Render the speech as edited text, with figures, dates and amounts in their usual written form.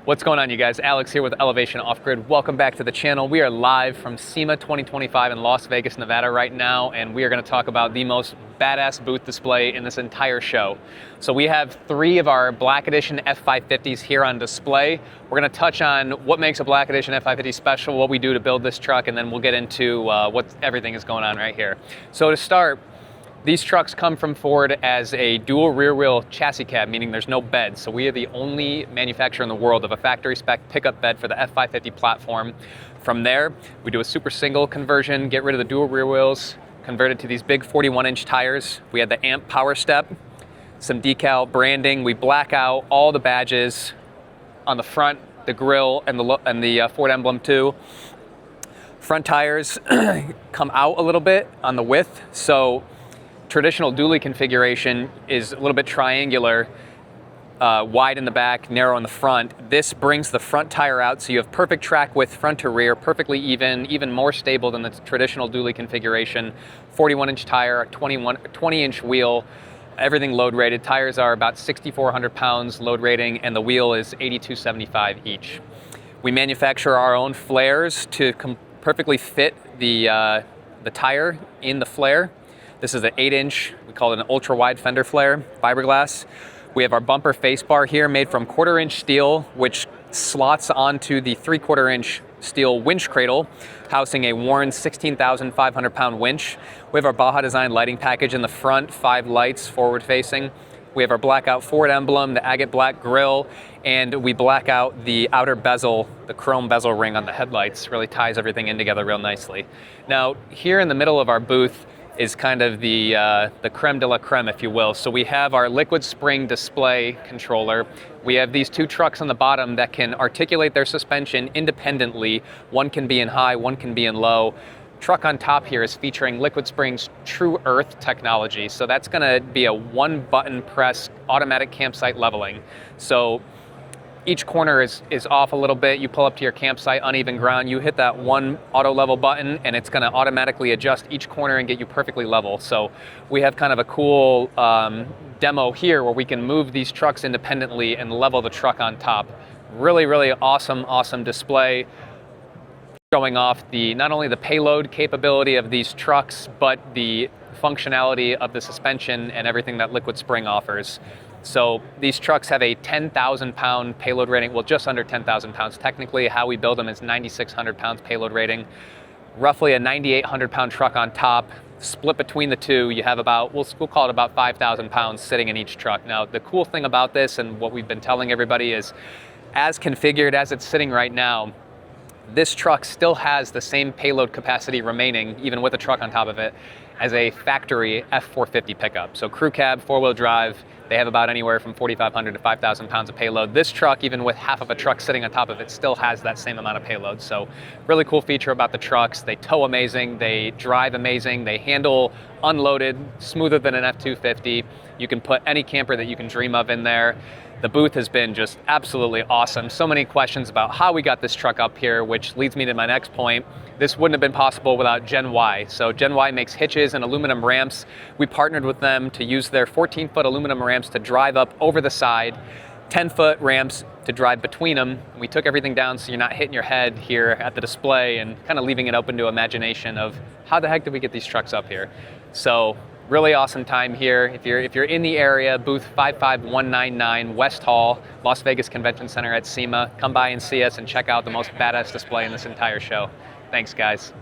What's going on, you guys? Alex here with Elevation Off-Grid. Welcome back to the channel. We are live from Sema 2025 in Las Vegas, Nevada right now, and we are going to talk about the most badass booth display in this entire show. So we have three of our Black Edition F550s here on display. We're going to touch on what makes a Black Edition F550 special, what we do to build this truck, and then we'll get into what everything is going on right here. So to start, these trucks come from Ford as a dual rear wheel chassis cab, meaning there's no bed. So we are the only manufacturer in the world of a factory spec pickup bed for the F550 platform. From there, we do a super single conversion, get rid of the dual rear wheels, convert it to these big 41-inch tires. We have the AMP power step, some decal branding. We black out all the badges on the front, the grille, and the Ford emblem too. Front tires come out a little bit on the width. So traditional dually configuration is a little bit triangular, wide in the back, narrow in the front. This brings the front tire out, so you have perfect track width front to rear, perfectly even more stable than the traditional dually configuration. 41-inch tire, 20-inch wheel, everything load rated. Tires are about 6,400 pounds load rating, and the wheel is 8,275 each. We manufacture our own flares to perfectly fit the tire in the flare. This is an 8-inch, we call it an ultra-wide fender flare, fiberglass. We have our bumper face bar here made from 1/4-inch steel, which slots onto the 3/4-inch steel winch cradle, housing a Warren 16,500 pound winch. We have our Baja Design lighting package in the front, 5 lights forward facing. We have our blackout Ford emblem, the agate black grille, and we black out the outer bezel, the chrome bezel ring on the headlights. Really ties everything in together real nicely. Now, here in the middle of our booth is kind of the creme de la creme, if you will. So we have our liquid spring display controller. We have these two trucks on the bottom that can articulate their suspension independently. One can be in high, one can be in low. Truck on top here is featuring Liquid Spring's True Earth technology. So that's gonna be a one-button press automatic campsite leveling. So each corner is off a little bit. You pull up to your campsite, uneven ground, you hit that one auto level button and it's gonna automatically adjust each corner and get you perfectly level. So we have kind of a cool demo here where we can move these trucks independently and level the truck on top. Really, really awesome display, showing off not only the payload capability of these trucks, but the functionality of the suspension and everything that Liquid Spring offers. So these trucks have a 10,000 pound payload rating, well, just under 10,000 pounds. Technically, how we build them is 9,600 pounds payload rating. Roughly a 9,800 pound truck on top. Split between the two, you have about, we'll call it about 5,000 pounds sitting in each truck. Now, the cool thing about this and what we've been telling everybody is, as configured as it's sitting right now, this truck still has the same payload capacity remaining, even with a truck on top of it, as a factory F450 pickup. So crew cab, 4-wheel drive, they have about anywhere from 4,500 to 5,000 pounds of payload. This truck, even with half of a truck sitting on top of it, still has that same amount of payload. So really cool feature about the trucks. They tow amazing, they drive amazing, they handle unloaded, smoother than an F250. You can put any camper that you can dream of in there. The booth has been just absolutely awesome. So many questions about how we got this truck up here, which leads me to my next point. This wouldn't have been possible without Gen Y. So Gen Y makes hitches and aluminum ramps. We partnered with them to use their 14-foot aluminum ramps to drive up over the side, 10-foot ramps to drive between them. We took everything down so you're not hitting your head here at the display and kind of leaving it open to imagination of how the heck did we get these trucks up here. So really awesome time here. If you're in the area, booth 55199 West Hall, Las Vegas Convention Center at SEMA. Come by and see us and check out the most badass display in this entire show. Thanks, guys.